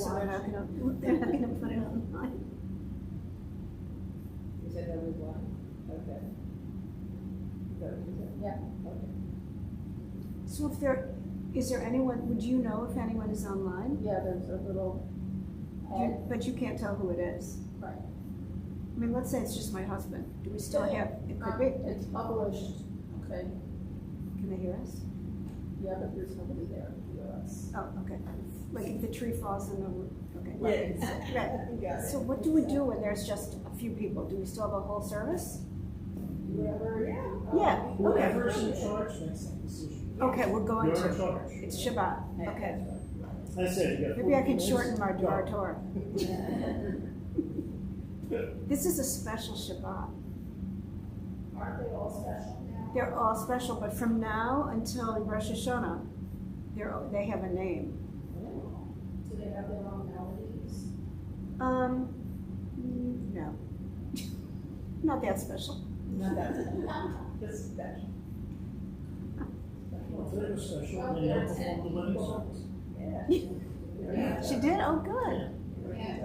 online, so they're not gonna put it online. You said there was one? Okay. Is that what you said? Yeah, okay. So is there anyone, would you know if anyone is online? Yeah, there's a little head. But you can't tell who it is. Right. I mean, let's say it's just my husband. Do we still have, it could be. It's published, okay. Can they hear us? Yeah, but there's nobody there to hear us. Oh, okay. Like if the tree falls in the, okay. Yeah. Right. So what do we do when there's just a few people? Do we still have a whole service? Whoever, yeah. Yeah, okay. Whoever's in charge makes that decision. Okay, we're going You're in to. charge. It's Shabbat, okay. I said you got. Maybe I 40 can minutes. shorten my Go. Torah. This is a special Shabbat. Aren't they all special now? They're all special, but from now until Rosh Hashanah, they have a name. Do they have their own melodies? No. Not that special. No, that's this special. Well, if they're special, then they'll perform the living service. Yeah. She did? Oh, good. Yeah.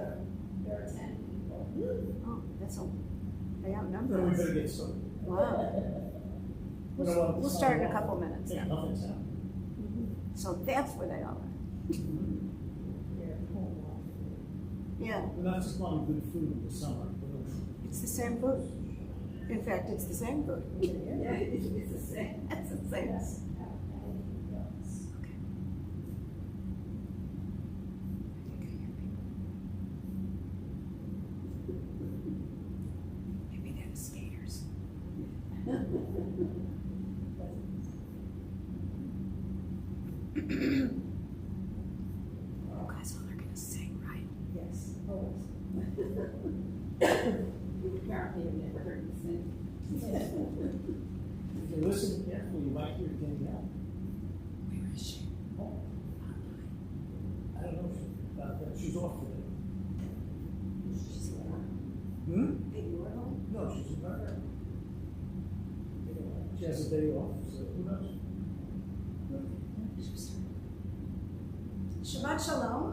There are 10 people. Oh, that's they outnumber Then we us. better get started. Wow. We don't want We'll to start in a off. couple minutes Yeah, then. nothing's happening. So that's where they are. Yeah, We're not just buying good food in the summer. it's the same food. In fact, it's the same food. Yeah, it's the same. It's the same. Yes. Okay. Maybe they're the skaters. Oh, guys, all they're gonna sing, right? Yes, always. Apparently you've never heard me sing. If you listen carefully, you might hear Danielle. Where is she? Oh, I don't know if she's off today. She's here. Hmm? Hey, you were home? No, she's in her. She has a day off, so who knows? Shabbat Shalom.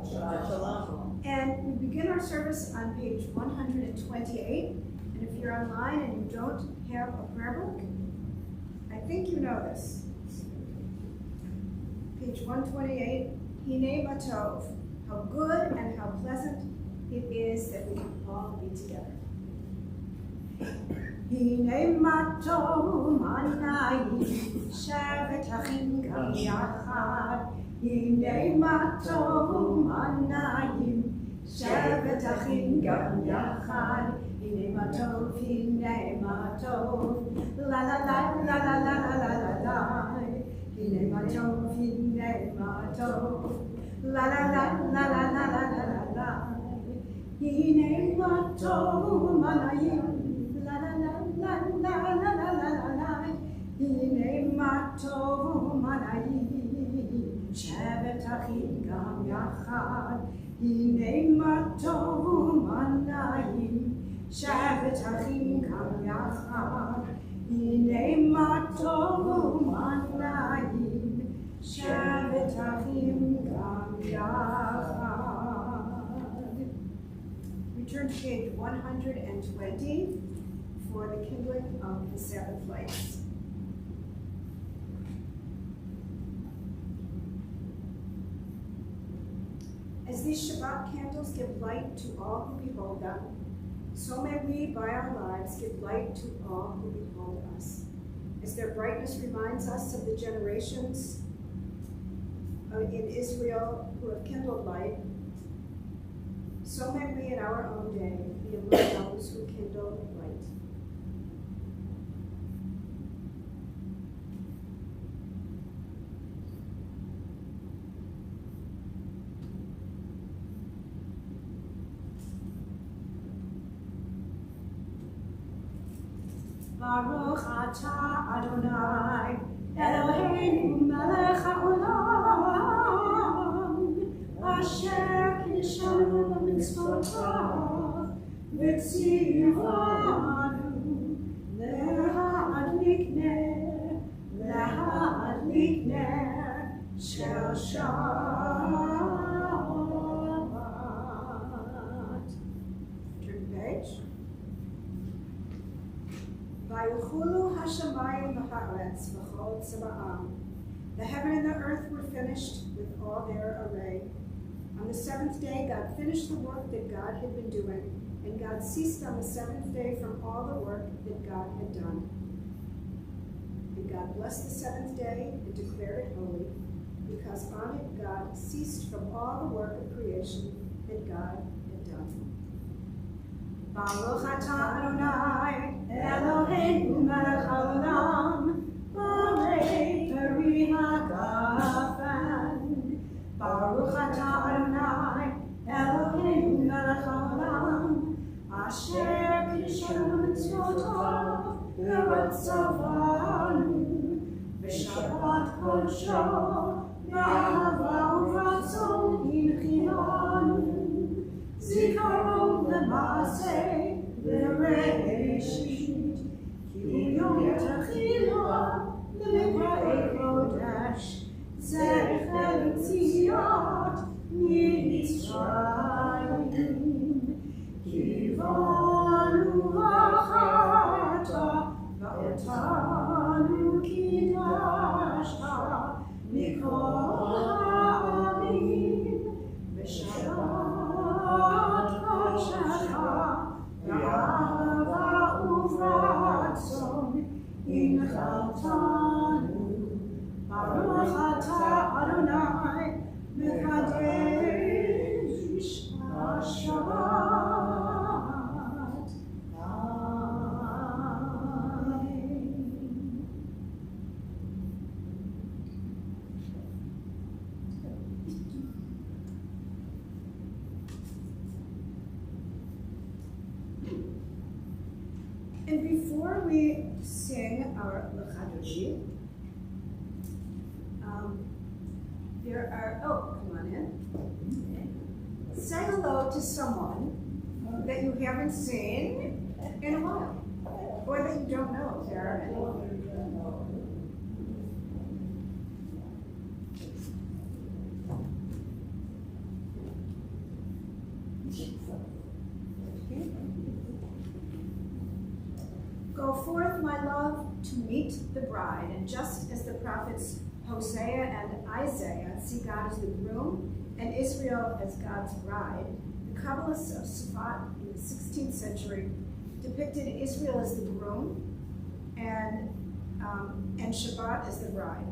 Shabbat Shalom. And we begin our service on page 128. And if you're online and you don't have a prayer book, I think you know this. Page 128, Hine Matov. How good and how pleasant it is that we can all be together. Hine Matov Manayim Shevet Achim Gam Yachad. Hine Matov Manayim Shevet Achim Gam Yachad. Hine Matov, la la la la la la la la la la. Hine Matov, la la la la la la la la la la. Hine Matov Manayim, la la la la la la la la la la. Hine Matov Manayim, Shevet Achim Gam Yachad. Hine Matov Manayim. Shabbat Achim Gam Yachad. Hine Matov Manayim. Shabbat Achim Gam Yachad. Return to page 120 for the kindling of the Sabbath lights. As these Shabbat candles give light to all who behold them, so may we, by our lives, give light to all who behold us. As their brightness reminds us of the generations in Israel who have kindled light, so may we in our own day be among those who kindle light. Baruch atah Adonai, Eloheinu melech haolam, asher kishanu b'mitzvotav, v'tzivanu, להדליק נר של שלום. Vayuchulu hashamayim v'haaretz v'chol tzaba'am. The heaven and the earth were finished with all their array. On the seventh day, God finished the work that God had been doing, and God ceased on the seventh day from all the work that God had done. And God blessed the seventh day and declared it holy, because on it God ceased from all the work of creation that God had done. Baruch atah Adonai Eloheinu melech haolam, borei peri hagafen. Baruch atah Adonai Eloheinu melech haolam, asher kiddushanu mitzvotav v'ratzavanu, v'shabbat kodsho b'ahava uvratzon hinchilanu. Zikaron l'maaseh l'reishit, ki yom techila l'mikra'ei kodesh, zecher tziyat mitzrayim, kivanu ha'chata v'otanu kidashta mikol ha'amim, v'shabbat Baruch atah Adonai mekadesh Shabbat. Amen. And before we sing our L'chadoshi, there are, oh, come on in. Say hello to someone that you haven't seen in a while, or that you don't know if there are any. Go forth, my love, to meet the bride, and just as the prophets Hosea and Isaiah see God as the groom and Israel as God's bride, the Kabbalists of Shabbat in the 16th century depicted Israel as the groom and Shabbat as the bride.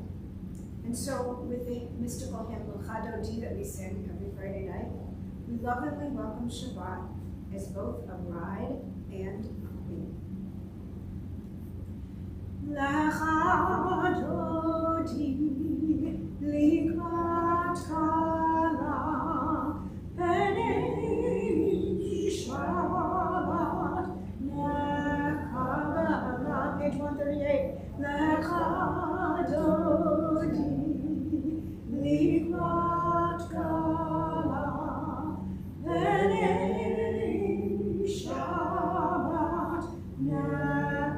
And so with the mystical hymn L'chadodi that we sing every Friday night, we lovingly welcome Shabbat as both a bride and a queen. L'chadodi likrat kala penei Shabbat nekabala. Page 138. L'chadodi likrat kala penei Shabbat nekabala.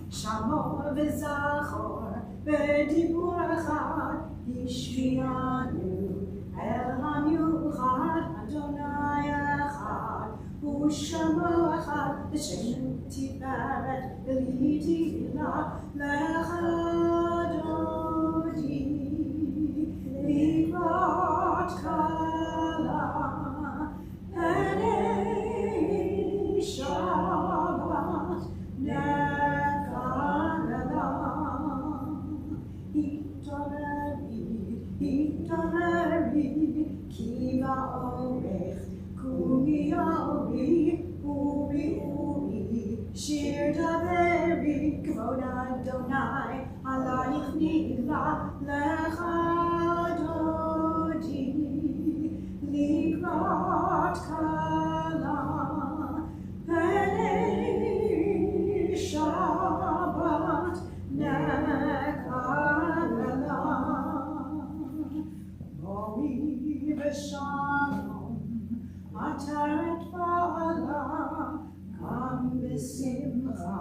Shamor v'zachor v'dibur echad yishvianu el hamiuchad Adonai echad u'shamo echad l'shem tiferet v'litila l'chadodi likrat kala penei Shabbat Kiva orech, kumi ori, uri, shir daveri, kvod Adonai, alayich nila, l'chadodi, likrat kala, penei Shabbat, nekala. Shalom, ataret ba'ala, kam b'simcha,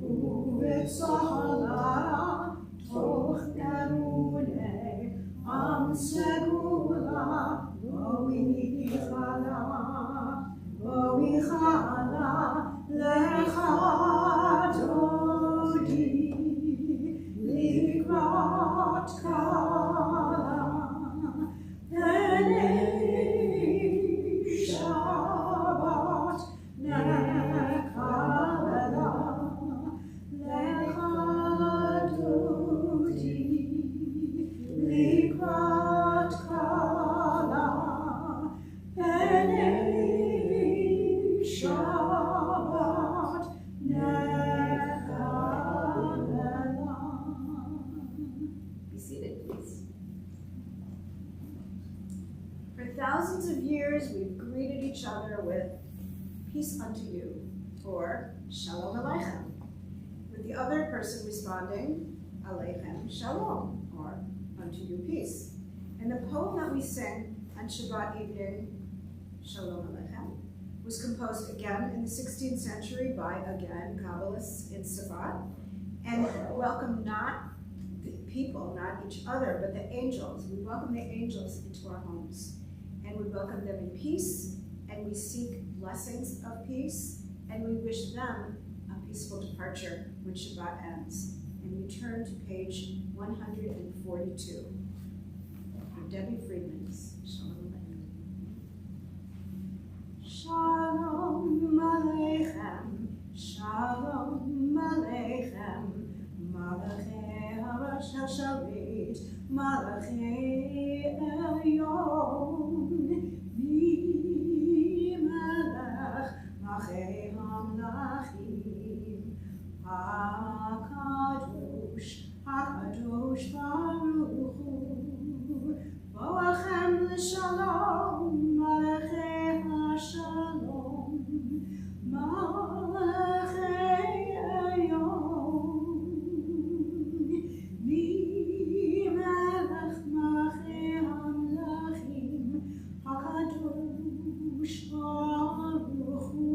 u'b'tzahala, toch emunei, am segula, bo'ichala, Lecha Dodi, Likrat Kala, Penei Shabbat Nekala, Lecha Dodi, Likrat Kala, Penei Shabbat Nekala. Be seated, please. For thousands of years, we've greeted each other with peace unto you, or Shalom Aleichem, with the other person responding, Aleichem Shalom, or unto you peace. And the poem that we sing on Shabbat evening, Shalom Aleichem, was composed again in the 16th century by, again, Kabbalists in Shabbat, and welcome not the people, not each other, but the angels. We welcome the angels into our homes, and we welcome them in peace, and we seek blessings of peace, and we wish them a peaceful departure when Shabbat ends. And we turn to page 142 of Debbie Friedman's Shalom Aleichem. Shalom Aleichem, Shalom Aleichem, Malachei Harash HaShalit, Malachei Elyon, Melech, Malachei HaMlachim, HaKadosh, HaKadosh Baruch Hu, Boachem L'Shalom, Malachei HaShalom, Malachei Elyon, Melech, Malachei HaMlachim, HaKadosh Baruch Hu.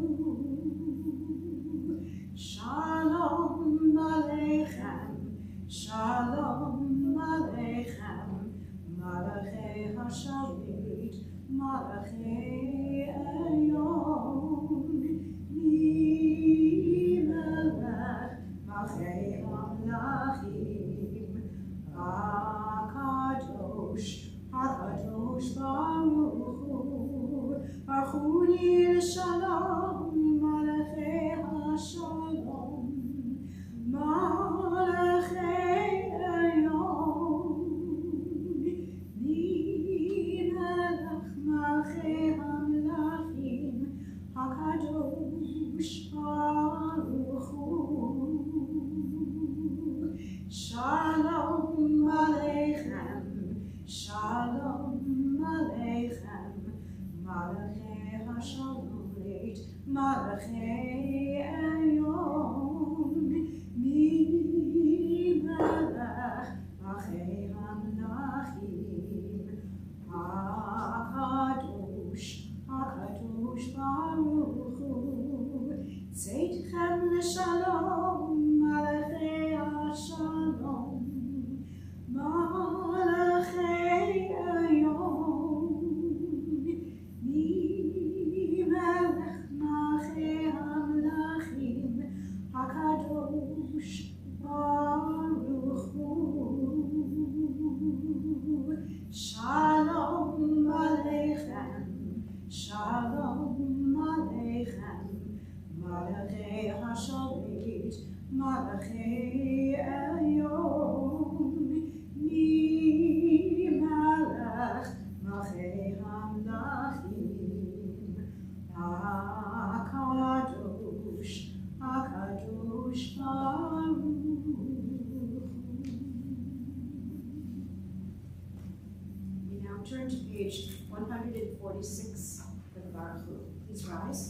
Shalom Aleichem, Shalom Aleichem, Malachei HaShalit, Malachei Elyon, Melech, Malachei HaMlachim, HaKadosh, HaKadosh Baruch Hu, Baruchuni L'Shalom, Malachei HaShalom, Malachei Elyon, Melech, Malachei HaMlachim, HaKadosh Baruch Hu. Shalom Aleichem, Shalom Aleichem, Malachei HaShalit, Malachei Elyon, Melech, Malachei HaMlachim, HaKadosh, HaKadosh Baruch Hu, Tzedchem L'Shalom, Malachei HaShalom, Malachei Elyon, Melech, Malachei HaMlachim, HaKadosh Baruch Hu. Shalom Aleichem, Shalom Aleichem, Malachei HaShalit, Malachei Elyon, Melech, Malachei HaMlachim, HaKadosh, HaKadosh Baruch Hu. We now turn to page 146 for the Baruch Hu. Please rise.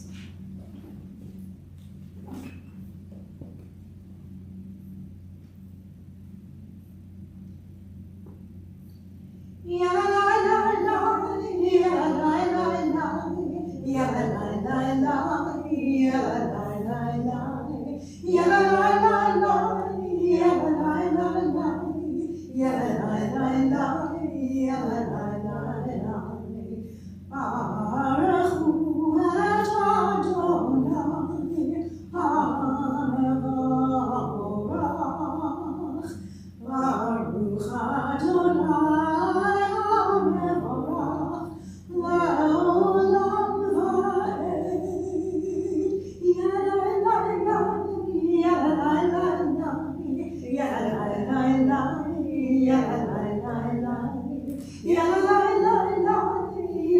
Ya la la la la,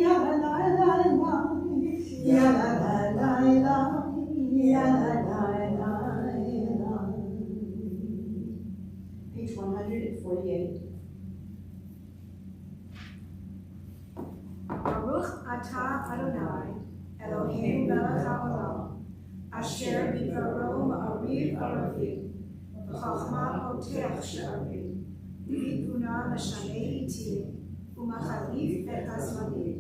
ya la la la la, ya la la la la, ya la la la la. Page 148. Baruch atah Adonai, Eloheinu melech haolam, asher bidvaro ma'ariv aravim, v'chachma potech she'arim, v'biguna משנה עתים, ומחליף את הזמנים,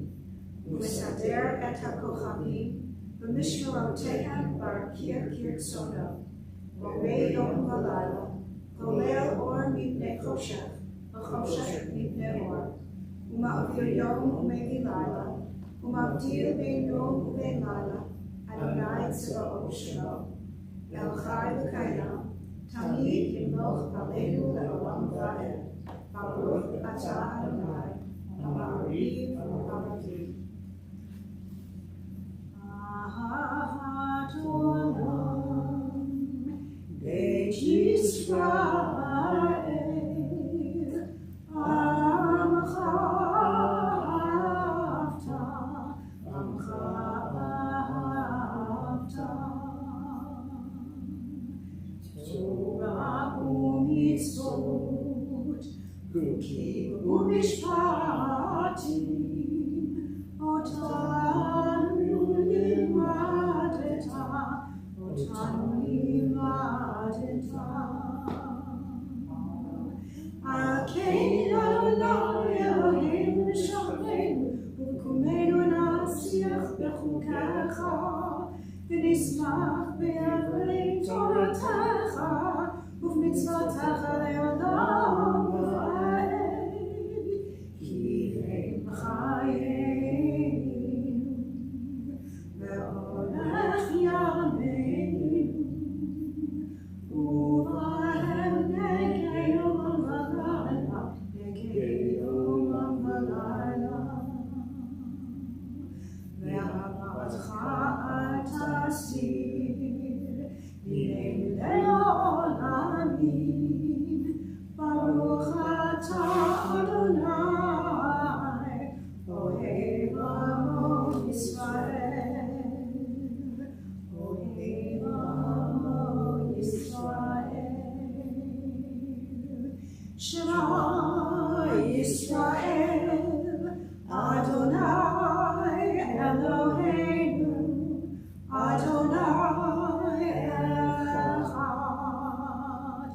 ומסדר את הכוכבים, ומשמרותיהם בקיר כרצונו, בורא יום ולילה, גולל אור מפני חושך, וחושך מפני אור, ומעביר יום ומביא לילה, ומבדיל בין יום ובין לילה, אדוני צבאות שלו, אל חי וקיים, תמיד ימלוך עלינו לעולם ועד. Baruch atah Adonai, Amariv Aravim. Ahat olam, Beit Yisrael, Amcha ahavta, Amcha ahavta. Torah u'mitzvot, Hukim u'mishpatim, otanu limadeta, Akein Adonai Eloheinu v'shamreinu, u'kumenu nasiach b'chukecha, v'nismach be'avrei toratecha, uv'mitzvotecha le'olam v'ed, ki הם חיינו, והולך ימינו, ובהם נגי יומם ולילה, נגי יומם ולילה. ואהבתך תסיר, הננו לעולמים, ברוך אתה אדוני, אוהב עמו ישראל, אוהב עמו ישראל. שמע ישראל, אדוני אלוהינו, אדוני אחד.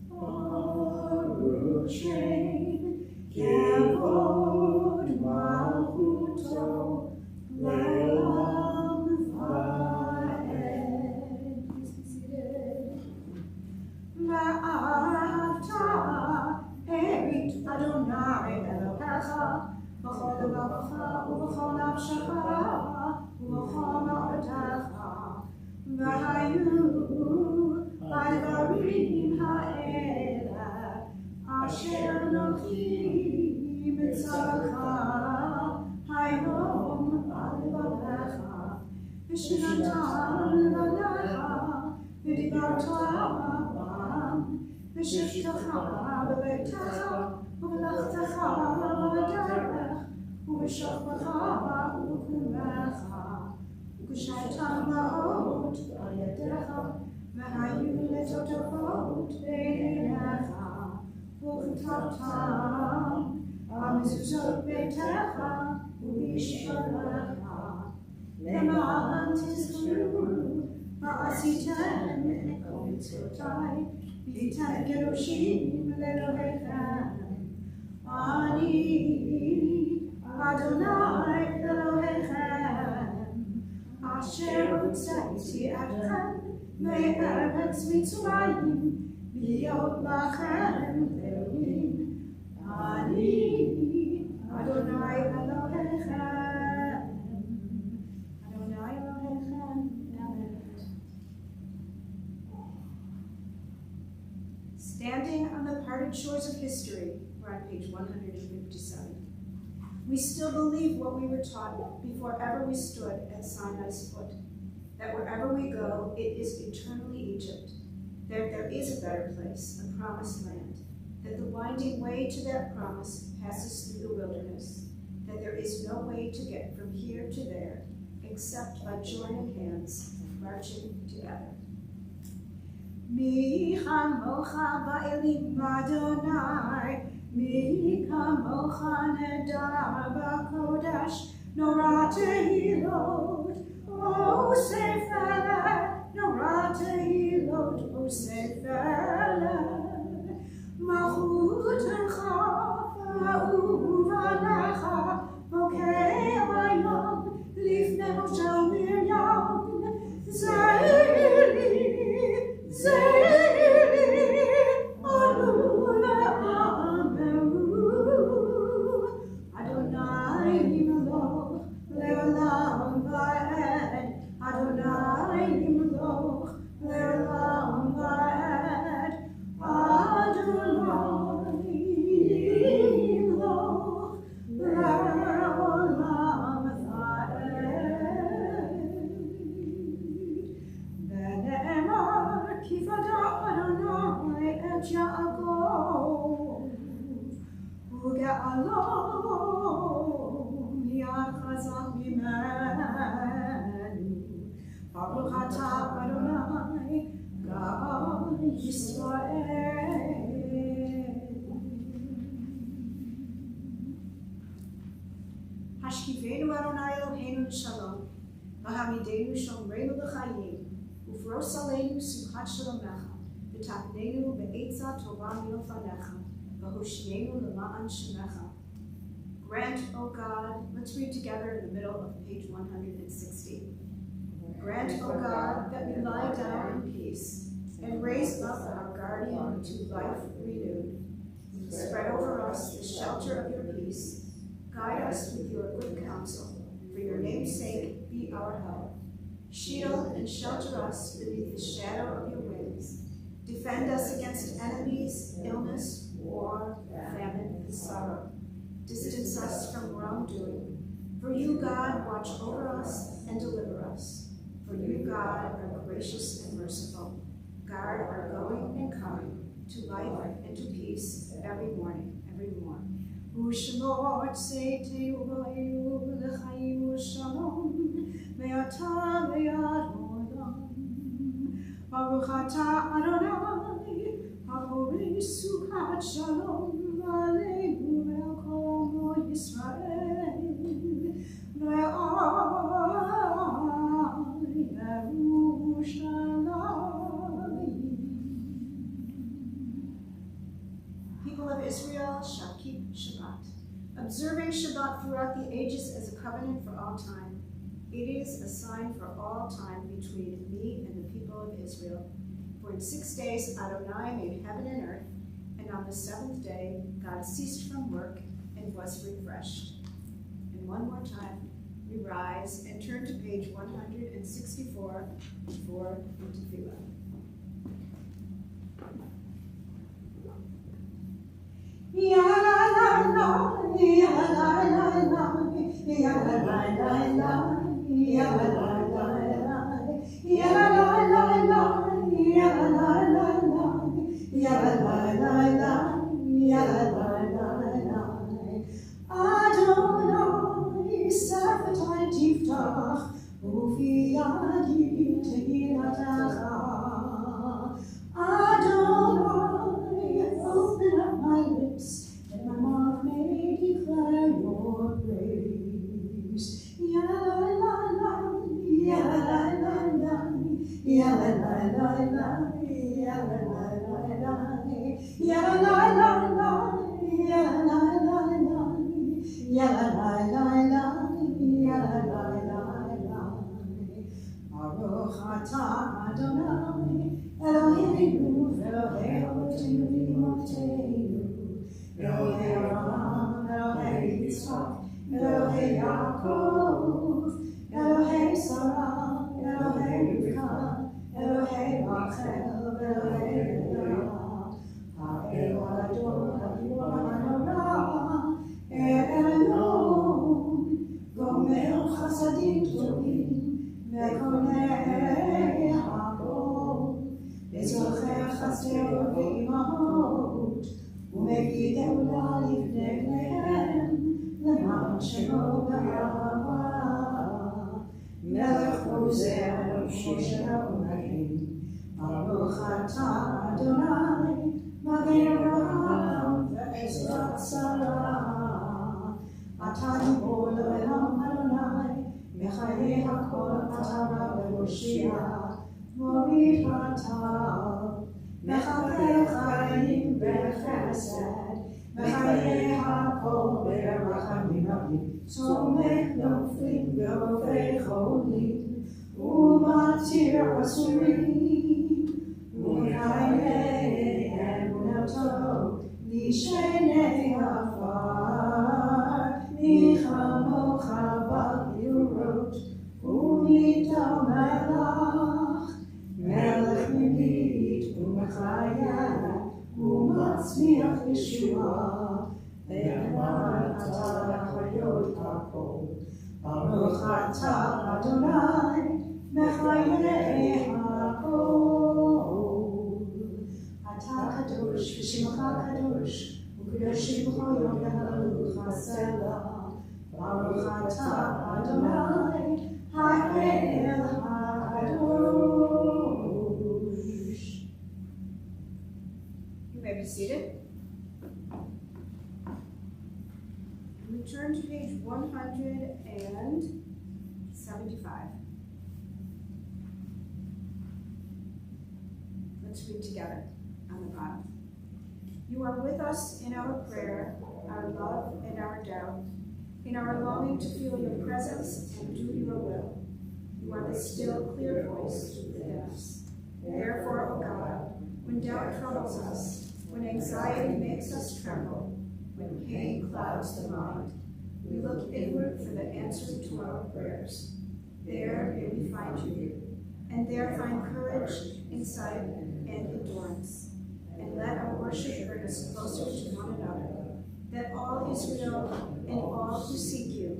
ברוך שם כבוד מלכותו לעולם ועד. ואהבת את אדוני אלוהיך בכל לבבך ובכל נפשך ובכל מאודך, והיו הדברים האלה אשר אנוכי מצווך היום על לבבך, ושנתן לבניך ודיברת בם, ושבתך בביתך ובמלאכתך בדרך, ובשוכבך ובקומך, וכשהייתם באות על ידיך, והיו לטוטפות בעיניך, וכתבתם על מזוזות ביתך ובשעריך, למען תזכרו ועשיתם את כל מצוותיי, והייתם קדושים לאלוהיכם. אני אדוני אלוהיכם, אשר הוצאתי אתכם מארץ מצרים, להיות לכם אלוהים. אני אדוני אלוהיכם, אדוני אלוהיכם. Standing on the parted shores of history, we're on page 157. We still believe what we were taught before ever we stood at Sinai's foot, that wherever we go, it is eternally Egypt. There is a better place, a promised land. that the winding way to that promise passes through the wilderness, that there is no way to get from here to there except by joining hands, marching together. Mi chamocha ba'elim Adonai, mi kamocha nedar b'kodesh, nora tehilot, o sefer, nora tehilot, o sefer. Mahutecha, ma'uvalecha, bokeh ayam, lifnei shel Miriam, zeili, anu le'ameru, Adonai nimloch, le'olam va'ed, Adonai nimloch, le'olam va'ed, Adonai nimloch, le'olam va'ed. Ve'ne'emar ki vada Adonai et Yaakov, uge'alo miyad chazak mimenu. Baruch atah Adonai God Yisrael. Hashkivenu Adonai Eloheinu l'shalom, v'hamidenu shomreinu l'chayim, ufros aleinu simchat shalomecha, v'tapnenu be'etzah tova milfanecha, v'hoshienu l'ma'an shemecha. Grant, O God, let's read together in the middle of page 160. Grant, O God, that we lie down in peace, and raise up our guardian to life renewed. Spread over us the shelter of your peace. Guide us with your good counsel. For your name's sake, be our help. Shield and shelter us beneath the shadow of your wings. Defend us against enemies, illness, war, famine, and sorrow. Distance us from wrongdoing. For you, God, watch over us and deliver us. For you, God, are gracious and merciful. Guard our going and coming to life and to peace every morning, evermore. Ushmor tzeitenu v'ayinu l'chaim u'shalom, ve'ata ve'ad olam. Baruch atah Adonai, haporei sukat shalom aleinu ve'al kol amo Yisrael, ve'al People of Israel shall keep Shabbat, observing Shabbat throughout the ages as a covenant for all time. It is a sign for all time between me and the people of Israel. For in 6 days Adonai made heaven and earth, and on the seventh day God ceased from work and was refreshed. And one more time, we rise and turn to page 164 for Tikvah. Ya la la la, ya la la la, ya la la la, ya la la la, ya la la la, ya la la la, ya la la la, ya la la la. Adonai Sefetai Tiftach, Ufi Yadi Tehilatacha. Adonai, open up my lips, that my mouth may declare your praise. Ya la la la, ya la la la, ya la la la, ya la la la, ya la la la, ya la la la, ya la la la, ya la la la. Baruch atah Adonai Eloheinu ve'Elohei Avotenu, Elohei Avraham, Elohei Yitzchak, Elohei Yaakov, Elohei Sarah, Elohei Rivka, Elohei Rachel, Elohei Leah, Ha'elu Adon, Ha'elu Elyon, Gomer Chasadim Tovim, Mekonei Hakol, Ezorcher Chasdeo ve'imahot, shemo b'ahava, melech ozer shoshamayim, Baruch atah Adonai, Magen Avraham ve'ezrat Sarah, atah gibor le'olam Adonai, mechayeh hakol atah ve'hoshia, morid hatah, mechapel chayim b'chesed, mechayeh hakol b'rachamim rabim, tzomech noflim v'rofei cholim, u'matir asurim, u'mechayeh emunato, l'shenei afar, michamocha b'gvurot, u'midam melach, melech mimit u'mechayeh, u'matzmiach Yeshua, ve'eman atah chayot hakol, Baruch atah Adonai, mechayeh hakol. Atah kadosh v'shimcha kadosh, u'kadoshim b'chol yom v'halalucha selah. Baruch atah Adonai, ha'el hakadosh. You may be seated. We turn to page 175. Let's read together on the bottom. You are with us in our prayer, our love, and our doubt, in our longing to feel your presence and do your will. You are the still, clear voice within us. Therefore, O God, when doubt troubles us, when anxiety makes us tremble, when pain clouds the mind, we look inward for the answer to our prayers. There may we find you, and there find courage, insight, and endurance. And let our worship bring us closer to one another, that all Israel and all who seek you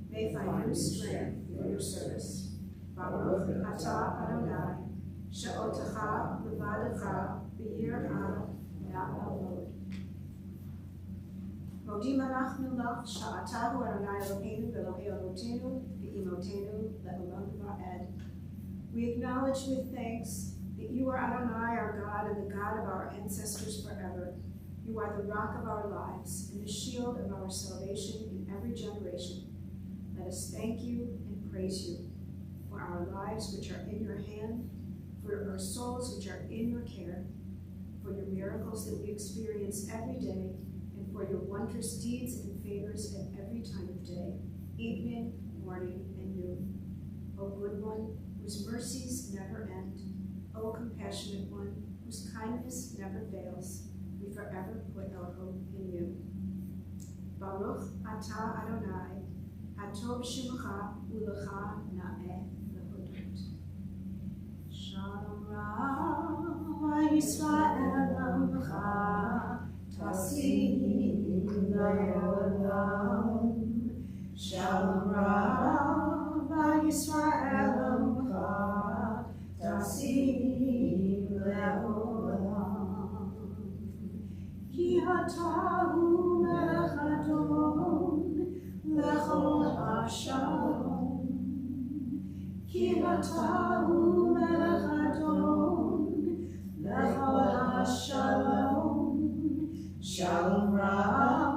may find new strength for your service. Baruch atah Adonai, she'otecha levadecha b'yirah na'avod. Modim anachnu lach sha'atahu Adonai Eloheinu v'Elokei Avotenu v'imotenu le'olam va'ed. We acknowledge with thanks that you are Adonai, our God, and the God of our ancestors forever. You are the rock of our lives and the shield of our salvation in every generation. Let us thank you and praise you for our lives which are in your hand, for our souls which are in your care, for your miracles that we experience every day, and for your wondrous deeds and favors at every time of day, evening, morning, and noon. O good one, whose mercies never end, O compassionate one, whose kindness never fails, we forever put our hope in you. Baruch atah Adonai, hatov shimcha u'lecha na'eh lehodot. Shalom Ra Yisrael Amcha, Tasim La'olam. Shalom Ra Yisrael Amcha, Tasim La'olam. Ki atahu melech adon lechol hashalom. Ki atahu melech adon lechol hashalom. Shalom Rav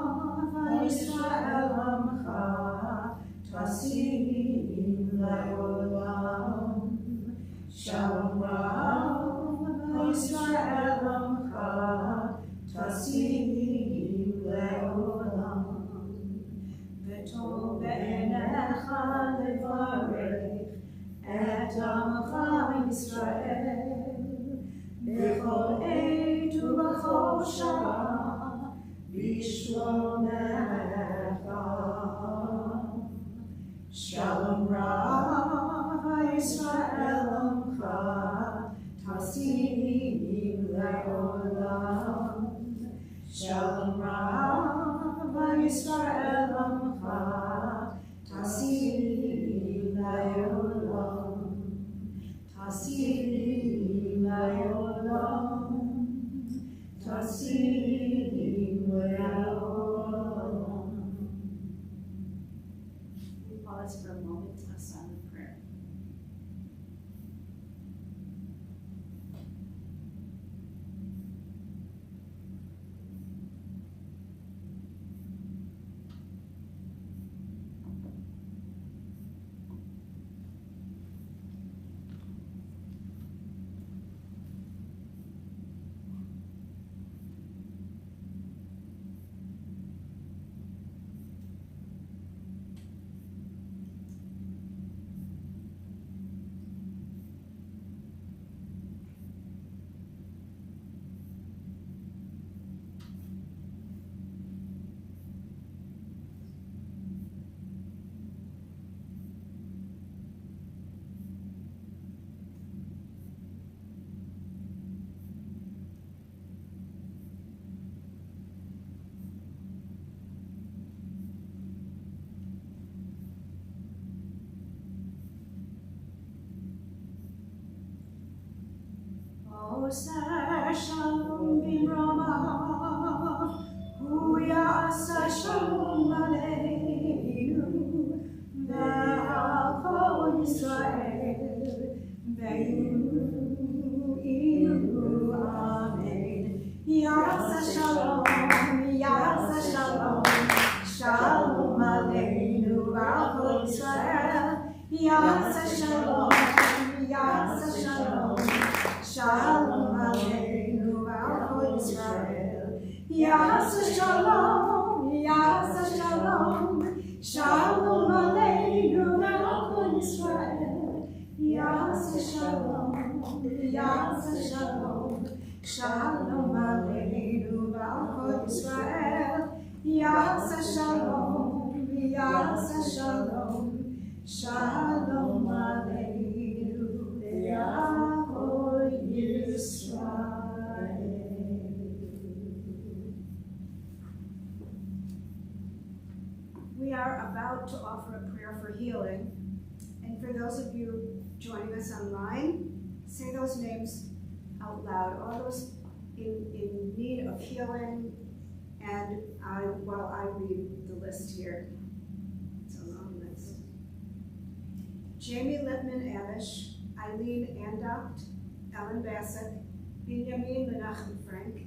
Yisrael Amcha, Tasim La'olam. Shalom Rav Yisrael Amcha, Tasim La'olam. V'tov be'enecha levarech et amcha Yisrael b'chol עת ובכל שעה b'shlomecha. Shalom Rav Yisrael Amcha, Tasim La'olam. Shalom Rav Yisrael Amcha, Tasim La'olam. Tasim La'olam. Tasim La'olam. pause for a moment of silent prayer. Osa shalom bimrama, huyasa shalom aleinu, ve'al Yisrael, ve'inu amen. Yasa shalom, shalom aleinu, ve'al Yisrael, yasa shalom, Shalom Aleinu V'Al Yisrael. Yasa Shalom, Shalom Aleinu V'Al Yisrael. Yasa Shalom, Shalom Aleinu V'Al Yisrael. Yasa Shalom, Shalom Aleinu V'Al We are about to offer a prayer for healing, and for those of you joining us online, say those names out loud, all those in need of healing, and while I read the list here. It's a long list. Jamie Lipman Abish, Eileen Andocht, Ellen Bassett, Benjamin Menachem Frank,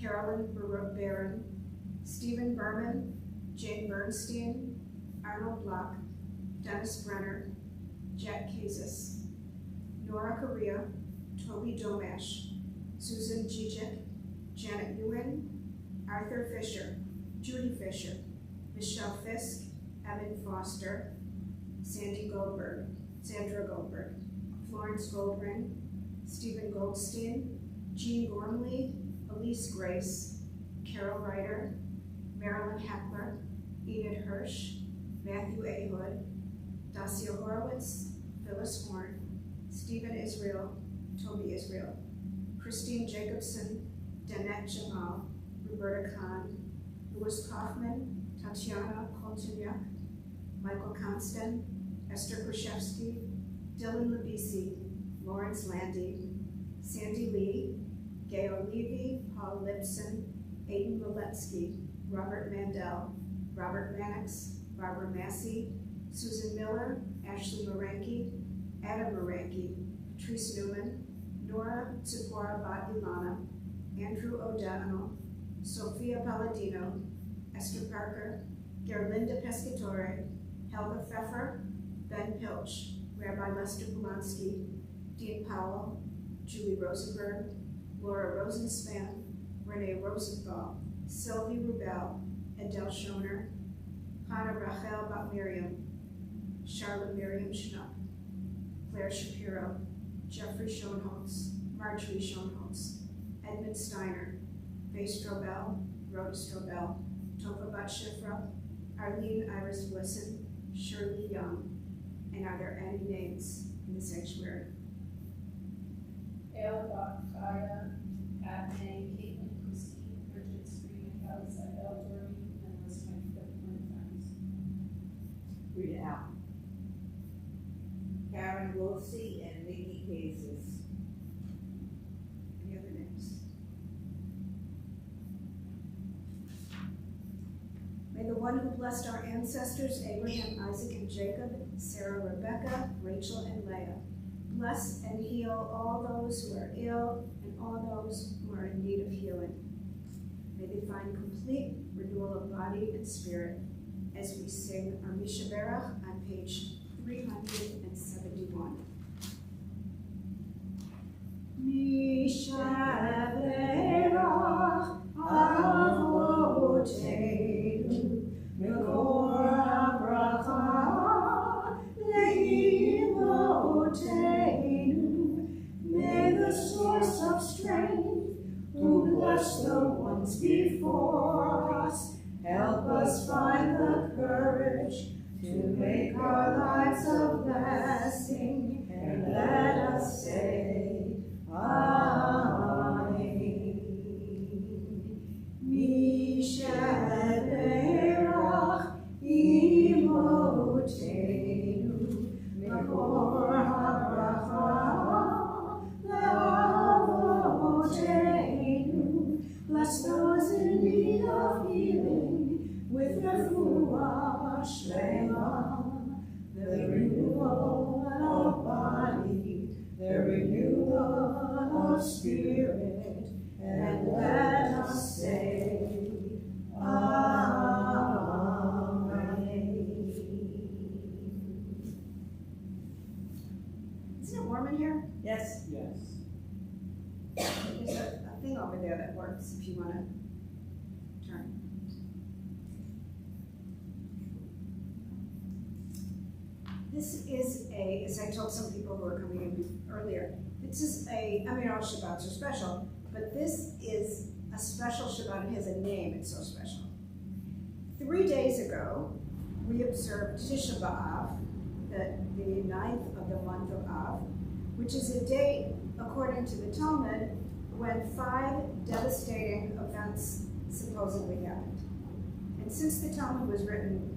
Carolyn Barron, Stephen Berman, Jane Bernstein, Arnold Block, Dennis Brenner, Jack Kazis, Nora Correa, Toby Domash, Susan Gijic, Janet Ewan, Arthur Fisher, Judy Fisher, Michelle Fisk, Evan Foster, Sandra Goldberg, Florence Goldring, Stephen Goldstein, Jean Gormley, Elise Grace, Carol Ryder, Marilyn Heckler, Enid Hirsch, Matthew A. Hood, Dacia Horowitz, Phyllis Horn, Stephen Israel, Toby Israel, Christine Jacobson, Danette Jamal, Roberta Kahn, Louis Kaufman, Tatiana Koltuniak, Michael Constant, Esther Krashevsky, Dylan Labisi, Lawrence Landy, Sandy Lee, Gail Levy, Paul Lipson, Aiden Waletsky, Robert Mandel, Robert Mannix, Barbara Massey, Susan Miller, Ashley Moranki, Adam Moranki, Patrice Newman, Nora Tzipora Bat Ilana, Andrew O'Donnell, Sophia Palladino, Esther Parker, Gerlinda Pescatore, Helga Pfeffer, Ben Pilch, Rabbi Lester Polanski, Dean Powell, Julie Rosenberg, Laura Rosenspan, Renee Rosenthal, Sylvie Rubel, Adele Schoner, Hannah Rachel Bat Miriam, Charlotte Miriam Schnupp, Claire Shapiro, Jeffrey Schoenholtz, Marjorie Schoenholtz, Edmund Steiner, Faye Strobel, Rhoda Strobel, Topha Bat Shifra, Arlene Iris Wilson, Shirley Young. And are there any names in the sanctuary? Ale Bakaya, Pat May, Caitlin, Christine, Bridget, Serena, Kelly, Sydell, Doreen, and the rest of my friends. Read it out. Karen Wilsey and Nikki Cases. Any other names? May the one who blessed our ancestors, Abraham, Isaac, and Jacob, Sarah, Rebekah, Rachel, and Leah. Bless and heal all those who are ill and all those who are in need of healing. May they find complete renewal of body and spirit as we sing our Mishaberach on page 371. Mishaberach Avoteinu Mikor HaBracha Le'imoteinu. May the source of strength, who bless the ones before us, help us find the courage to make our lives a blessing, and let us say, Amen. Mishaberach Imoteinu Mikor HaBracha Le'avoteinu. Bless those in need of healing with refuah shlema, the renewal of body, the renewal of spirit, and let us say, Amen. Isn't it warm in here? Yes. Yes. There's a thing over there that works if you want to turn. This is as I told some people who are coming in earlier, this is all Shabbats are special, but this is a special Shabbat. It has a name, it's so special. 3 days ago, we observed Tisha B'Av, the 9th of the month of Av, which is a day, according to the Talmud, when 5 devastating events supposedly happened. And since the Talmud was written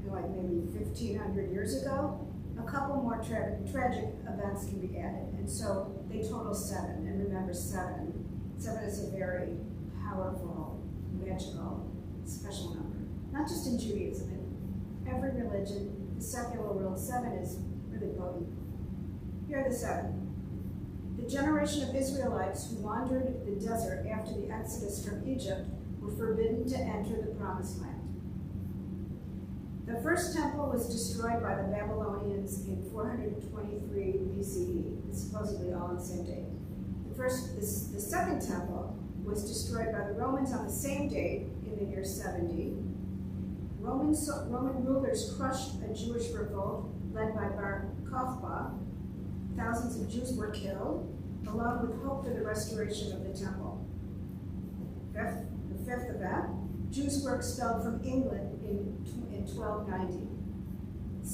like maybe 1,500 years ago, a couple more tragic events can be added. And so they total 7. And remember, 7 is a very powerful, magical, special number. Not just in Judaism, in every religion, the secular world, 7 is really potent. Here are the 7. The generation of Israelites who wandered the desert after the exodus from Egypt were forbidden to enter the promised land. The first temple was destroyed by the Babylonians in 423 BCE, supposedly all on the same date. The second temple was destroyed by the Romans on the same date in the year 70. Roman rulers crushed a Jewish revolt led by Bar Kokhba. Thousands of Jews were killed, along with hope for the restoration of the temple. The fifth event, Jews were expelled from England in 1290. The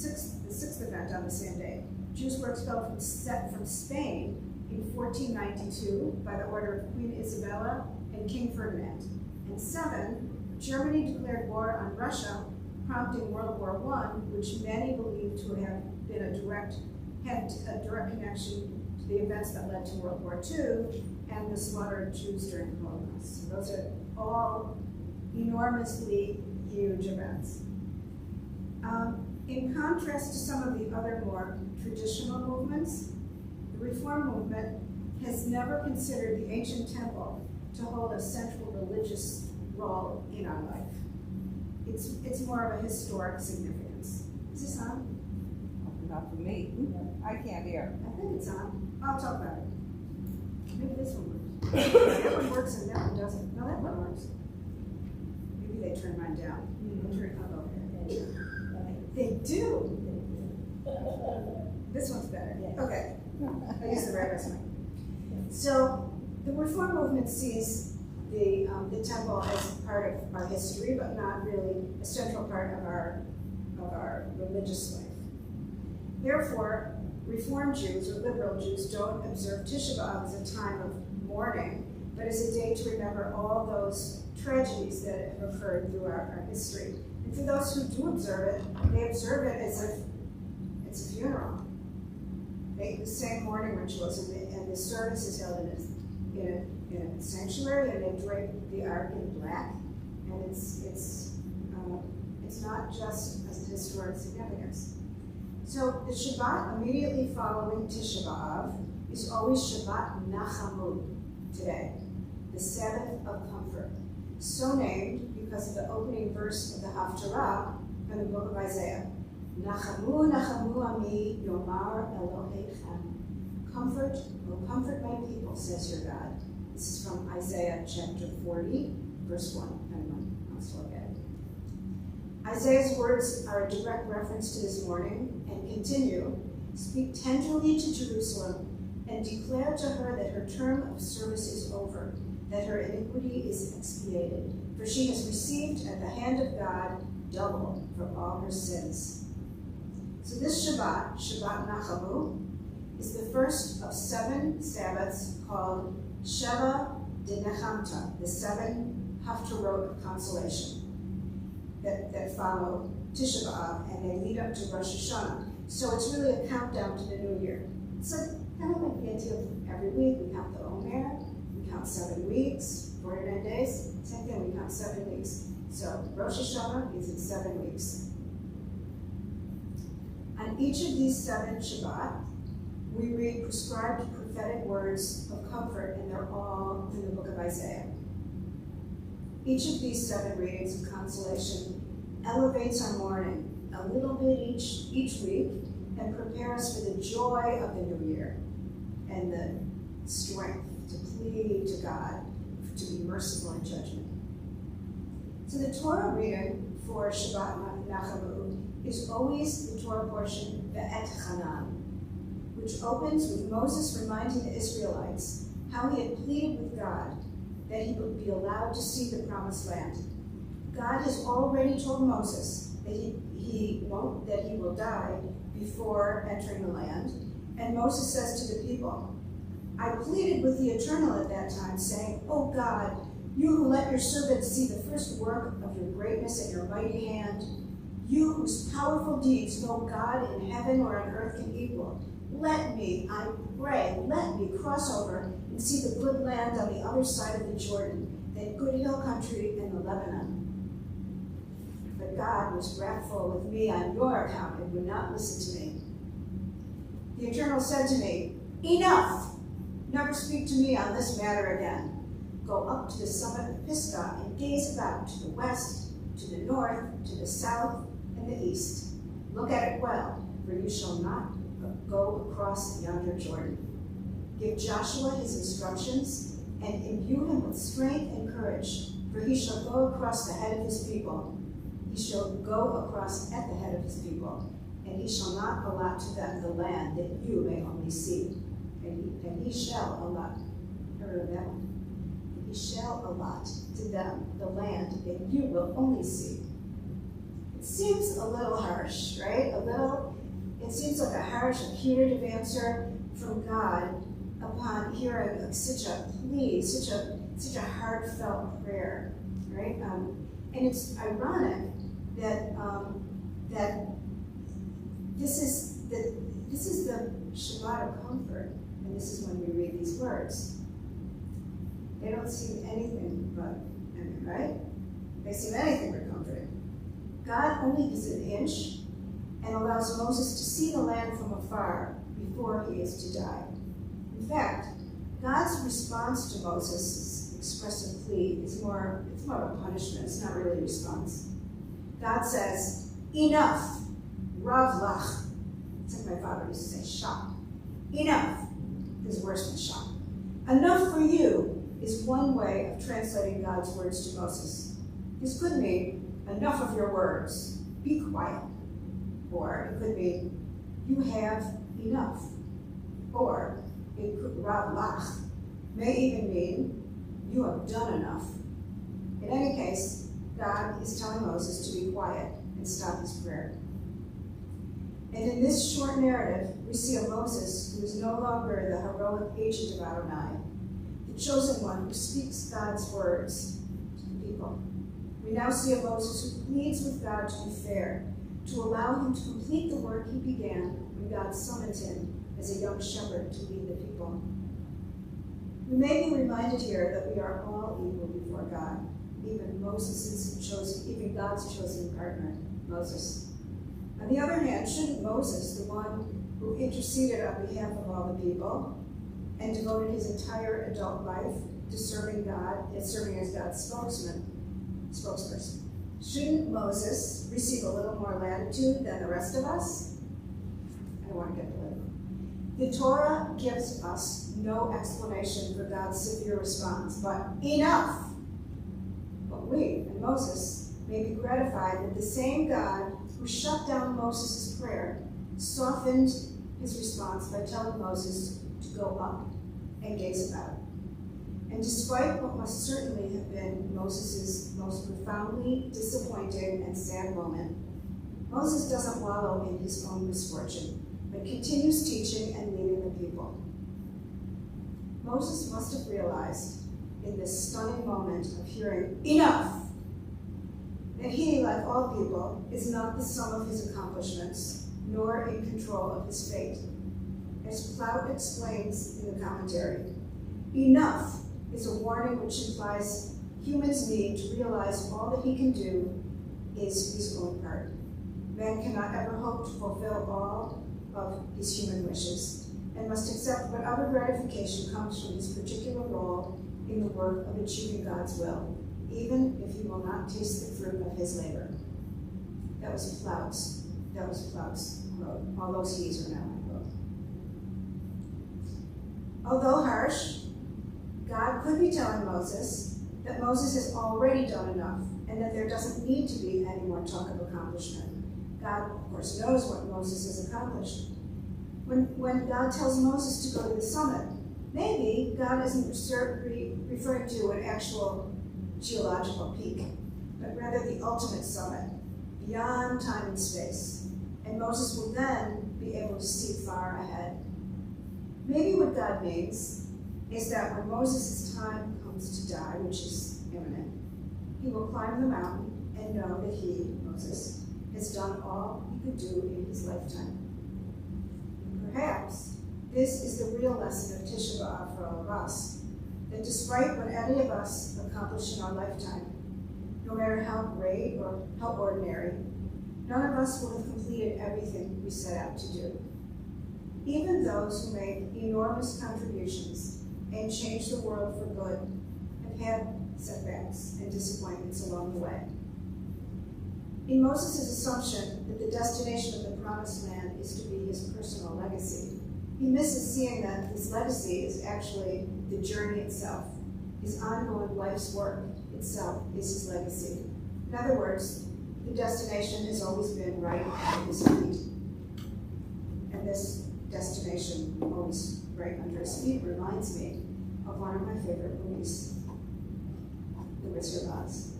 sixth event on the same day, Jews were expelled from Spain in 1492 by the order of Queen Isabella and King Ferdinand. And 7, Germany declared war on Russia, prompting World War I, which many believe to have been a direct connection to the events that led to World War II and the slaughter of Jews during the Holocaust. So those are all enormously huge events. In contrast to some of the other more traditional movements, the Reform movement has never considered the ancient temple to hold a central religious role in our life. It's more of a historic significance. Is this on? Not for me. I can't hear. I think it's on. I'll talk about it. Maybe this one works. That one works and that one doesn't. No, that one works. Maybe they turn mine down. I'll turn it up over here. They do. This one's better. Okay. I use the right mic. So the Reform movement sees the temple as part of our history, but not really a central part of our religious life. Therefore, Reform Jews or liberal Jews don't observe Tisha B'Av as a time of mourning, but as a day to remember all those tragedies that have occurred through our history. And for those who do observe it, they observe it as if it's a funeral. The same mourning rituals, and the service is held in a sanctuary, and they drape the ark in black, and it's It's not just a historic significance. So the Shabbat immediately following Tisha B'Av is always Shabbat Nachamu today, the Sabbath of comfort, so named because of the opening verse of the Haftarah from the book of Isaiah. Nachamu, Nachamu Ami, Yomar Elohechem. Comfort, oh comfort my people, says your God. This is from Isaiah chapter 40, verse 1, if anyone wants to look at it. Isaiah's words are a direct reference to this morning and continue, speak tenderly to Jerusalem and declare to her that her term of service is over, that her iniquity is expiated, for she has received at the hand of God double for all her sins. So this Shabbat, Shabbat Nachamu, is the first of 7 Sabbaths called Sheva de Nechamta, the 7 Haftarot of consolation that follow Tisha B'Av, and they lead up to Rosh Hashanah. So it's really a countdown to the new year. It's like kind of like the idea of every week we count the Omer, we count 7 weeks, 49 days. Same thing, we count 7 weeks. So Rosh Hashanah is in 7 weeks. On each of these 7 Shabbat, we read prescribed prophetic words of comfort, and they're all in the book of Isaiah. Each of these 7 readings of consolation elevates our mourning a little bit each week and prepare us for the joy of the new year and the strength to plead to God to be merciful in judgment. So the Torah reading for Shabbat Nachamu is always the Torah portion, Ve'et Hanan, which opens with Moses reminding the Israelites how he had pleaded with God that he would be allowed to see the promised land. God has already told Moses that he will die before entering the land, and Moses says to the people, I pleaded with the Eternal at that time, saying, O God, you who let your servant see the first work of your greatness and your mighty hand, you whose powerful deeds no God in heaven or on earth can equal, let me, I pray, let me cross over and see the good land on the other side of the Jordan, that good hill country in the Lebanon. But God was wrathful with me on your account and would not listen to me. The Eternal said to me, enough! Never speak to me on this matter again. Go up to the summit of Pisgah and gaze about to the west, to the north, to the south, and the east. Look at it well, for you shall not go across yonder Jordan. Give Joshua his instructions and imbue him with strength and courage, for he shall go across the head of his people. He shall go across at the head of his people, and he shall not allot to them the land that you may only see. And he shall allot, heard of that one? He shall allot to them the land that you will only see. It seems a little harsh, right? It seems like a harsh and punitive answer from God upon hearing such a plea, such a heartfelt prayer, right? And it's ironic that this is the Shabbat of comfort, and this is when we read these words. They don't seem anything but, right? They seem anything but comforting. God only gives an inch and allows Moses to see the land from afar before he is to die. In fact, God's response to Moses' expressive plea is more of a punishment. It's not really a response. God says, enough, rav lach. It's like my father used to say, shop. Enough is worse than shop. Enough for you is one way of translating God's words to Moses. This could mean, enough of your words, be quiet. Or it could mean, you have enough. Or it could, rav lach, may even mean, you have done enough. In any case, God is telling Moses to be quiet and stop his prayer. And in this short narrative, we see a Moses who is no longer the heroic agent of Adonai, the chosen one who speaks God's words to the people. We now see a Moses who pleads with God to be fair, to allow him to complete the work he began when God summoned him as a young shepherd to lead the people. We may be reminded here that we are all equal before God. even God's chosen partner, Moses. On the other hand, shouldn't Moses, the one who interceded on behalf of all the people and devoted his entire adult life to serving God and serving as God's spokesperson, shouldn't Moses receive a little more latitude than the rest of us? I don't want to get political. The Torah gives us no explanation for God's severe response, but enough. But we and Moses may be gratified that the same God who shut down Moses' prayer softened his response by telling Moses to go up and gaze about. And despite what must certainly have been Moses' most profoundly disappointing and sad moment, Moses doesn't wallow in his own misfortune, but continues teaching and leading the people. Moses must have realized in this stunning moment of hearing enough that he, like all people, is not the sum of his accomplishments, nor in control of his fate. As Clout explains in the commentary, enough is a warning which implies humans need to realize all that he can do is his own part. Man cannot ever hope to fulfill all of his human wishes, and must accept whatever gratification comes from his particular role in the work of achieving God's will, even if he will not taste the fruit of his labor. That was Clout's quote. All those he's are now my quote. Although harsh, God could be telling Moses that Moses has already done enough and that there doesn't need to be any more talk of accomplishment. God, of course, knows what Moses has accomplished. When God tells Moses to go to the summit, maybe God isn't referring to an actual geological peak, but rather the ultimate summit, beyond time and space. And Moses will then be able to see far ahead. Maybe what God means is that when Moses' time comes to die, which is imminent, he will climb the mountain and know that he, Moses, has done all he could do in his lifetime. And perhaps this is the real lesson of Tisha B'Av for all of us, that despite what any of us accomplish in our lifetime, no matter how great or how ordinary, none of us will have completed everything we set out to do. Even those who made enormous contributions and changed the world for good have had setbacks and disappointments along the way. In Moses' assumption that the destination of the Promised Land is to be his personal legacy, he misses seeing that his legacy is actually the journey itself. His ongoing life's work itself is his legacy. In other words, the destination has always been right at his feet. And this destination, always right under his feet, reminds me of one of my favorite movies, The Wizard of Oz.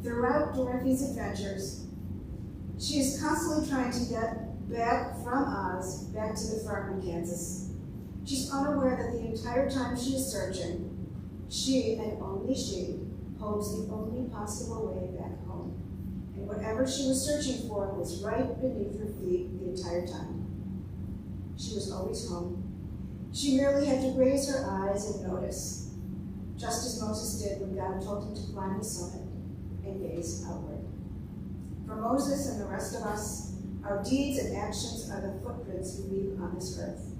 Throughout Dorothy's adventures, she is constantly trying to get back from Oz, back to the farm in Kansas. She's unaware that the entire time she is searching, she, and only she, holds the only possible way back home. And whatever she was searching for was right beneath her feet the entire time. She was always home. She merely had to raise her eyes and notice, just as Moses did when God told him to climb the summit and gaze outward. For Moses and the rest of us, our deeds and actions are the footprints we leave on this earth.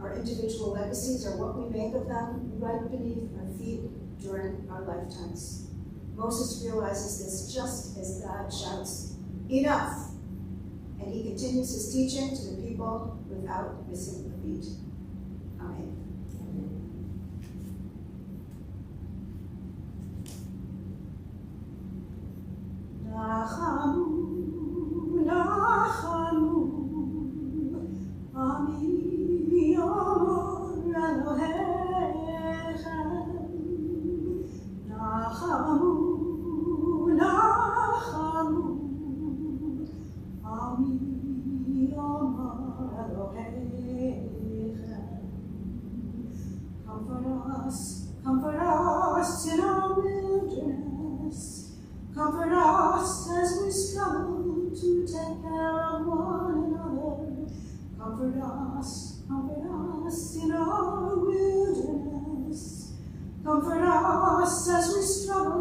Our individual legacies are what we make of them right beneath our feet during our lifetimes. Moses realizes this just as God shouts, "Enough!" And he continues his teaching to the people without missing a beat. Amen. Nachamu, Nachamu, Ami Yomor Elohechem. Nachamu, Nachamu, Ami Yomor Elohechem. Comfort us in our wilderness. Comfort us as we struggle to take care of one another. Comfort us in our wilderness. Comfort us as we struggle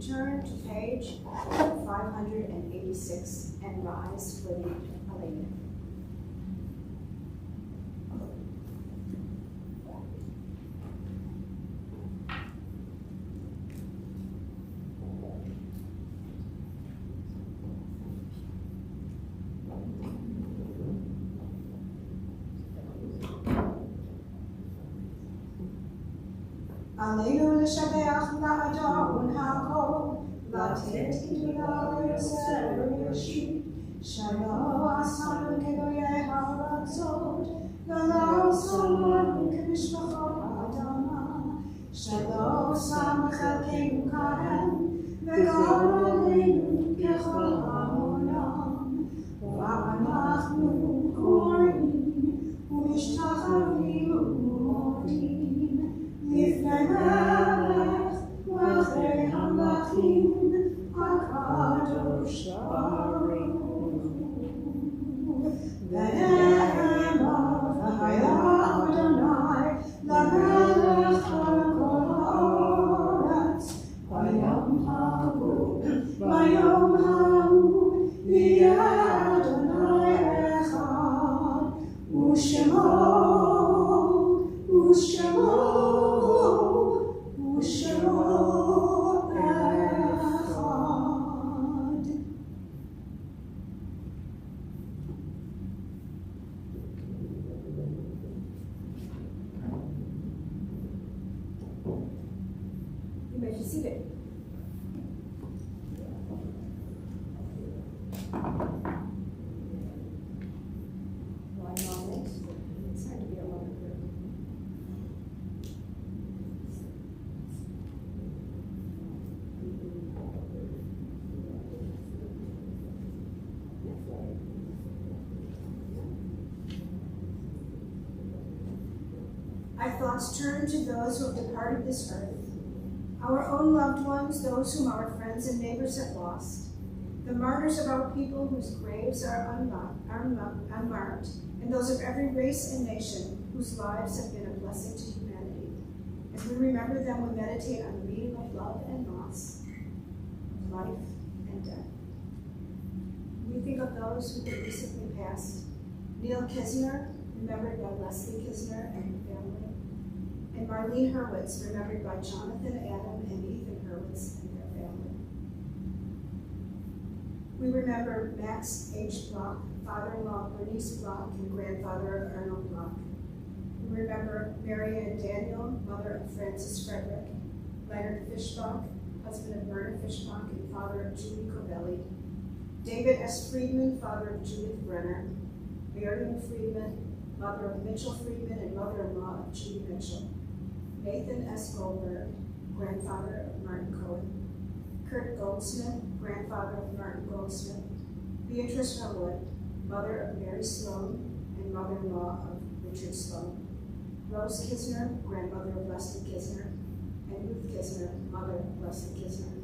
turn to page 586 and rise for the Alleluia. Aleinu l'shabeach la'adon ha'kol, latet gidula yoser yeshit, shalo asanu kegoyeh ha'aratzot, v'lo samanu k'mishpachot ha'adama, shalo sam chelkeinu kahem, v'gam aleinu kechol ha'olam, v'anachnu korim, u'mishtachavim u'modim, לפני מלך ואחרי המלכים הקדוש ברוך הוא ונאמר והיה אדוני למלך על כל הארץ ביום ההוא יהיה אדוני אחד ושמו You may be seated. One moment. It's hard to be alone here. Our thoughts turn to those who have departed this earth, our own loved ones, those whom our friends and neighbors have lost, the martyrs of our people whose graves are unmarked, and those of every race and nation whose lives have been a blessing to humanity. As we remember them, we meditate on the meaning of love and loss, of life and death. We think of those who have recently passed. Neil Kisner, remembered by Leslie Kisner and her family, and Marlene Hurwitz, remembered by Jonathan, Adam, and Ethan Hurwitz and their family. We remember Max H. Block, father-in-law of Bernice Block, and grandfather of Arnold Block. We remember Mary and Daniel, mother of Francis Frederick, Leonard Fishbach, husband of Myrna Fishbach, and father of Julie Covelli, David S. Friedman, father of Judith Brenner, Marion Friedman, mother of Mitchell Friedman and mother-in-law of Judy Mitchell, Nathan S. Goldberg, grandfather of Martin Cohen, Kurt Goldsmith, grandfather of Martin Goldsmith, Beatrice Hurwood, mother of Mary Sloan and mother-in-law of Richard Sloan, Rose Kisner, grandmother of Leslie Kisner, and Ruth Kisner, mother of Leslie Kisner,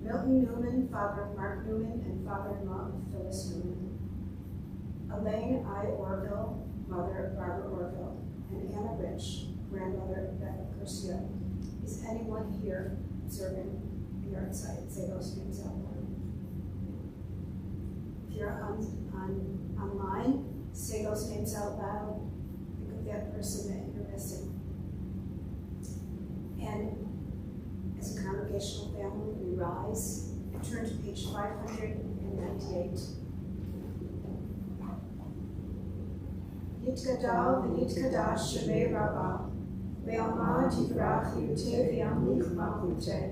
Milton Newman, father of Mark Newman and father-in-law of Phyllis Newman, Elaine I. Orville, mother of Barbara Orville, and Anna Rich, grandmother of Becca Curcio. Is anyone here observing the yard site? Say those names out loud. If you're online, say those names out loud. Think of that person that you're missing. And as a congregational family, we rise and turn to page 598. Yitgadal v'yitkadash shemei rabbah, ve'alma tivrach yuteh v'yamlich malchuteh,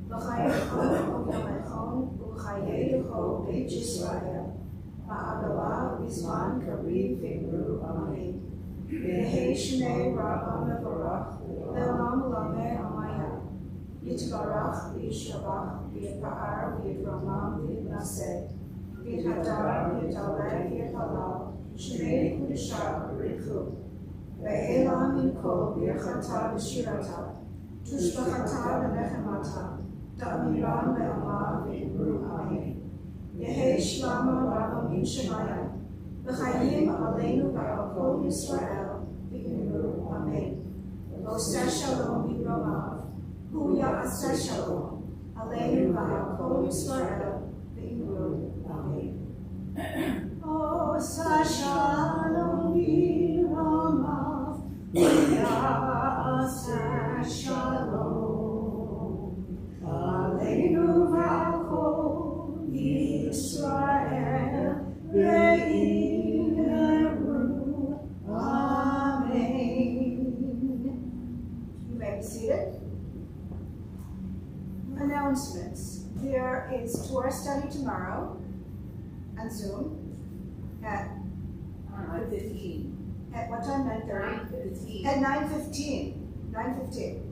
v'chayechon v'yamechon v'chayedecho beit Yisrael, ha'agalah v'zman kariv v'imru amen. V'yehei shemei rabbah mevorach, le'olam lameh amaya, yitbarach v'yishabach v'yitpa'ar v'yitramam v'yitnaseh, v'yithadar v'yitaleh v'yithalal, Shemei Kudusha Barichu, Ve'elam Yimkol Birchata V'shirata, Tushbachata V'nechemata, Da'amiram Ve'amah V'imru Amen. Yehei Shlama Rabam Yishemaya, V'chayim Aleinu V'al Kol Yisrael V'imru Amen. Oseh Shalom Yibromav, Hu Ya'aseh Shalom, Aleinu v'hakol Yisrael v'imru. Amen. Osa shalom v'ramav v'ya'asa shalom aleinu v'hakol Yisrael v'imru. Amen. You may be seated. Announcements. There is Torah study tomorrow on Zoom at 9:15. At what time? 9:30? 9:15. At 9:15. 9:15.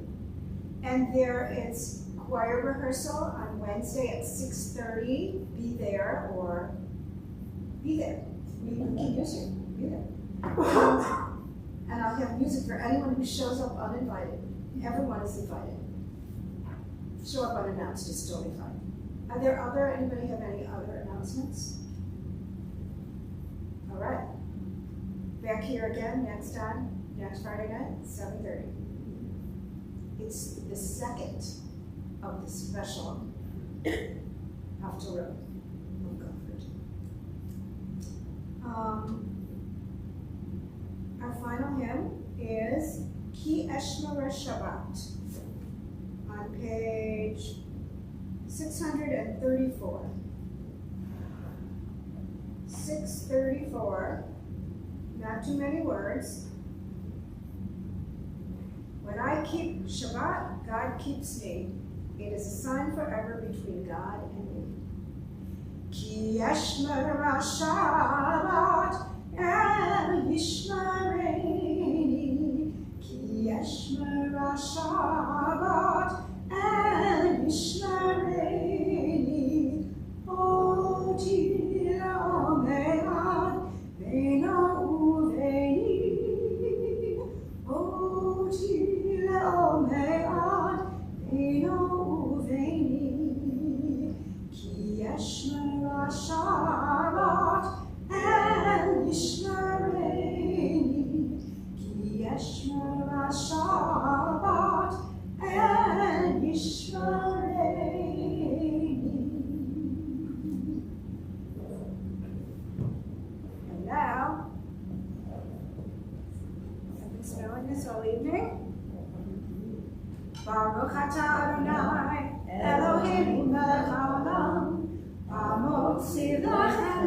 And there is choir rehearsal on Wednesday at 6:30. Be there or be there. We can use you. Be there. And I'll have music for anyone who shows up uninvited. Everyone is invited. Show up unannounced is totally fine. Anybody have any other announcements? All right. Back here again next Friday night, 7:30. It's the second of the special Haftarah of Comfort. Our final hymn is Ki Eshmara Shabbat on page 634. 634. Not too many words. When I keep Shabbat, God keeps me. It is a sign forever between God and me. Ki yeshmera Shabbat el yishmereni. Ki yeshmera Shabbat el yishmereni. Oti le'omead beina uveini. Oti le'omead beina uveini. Ki yeshmera Shabbat el yishmereni. Ki yeshmera Shabbat el yishmereni. And now, I've been smelling this all evening. Baruch atah Adonai Eloheinu melech haolam, hamotzi lachem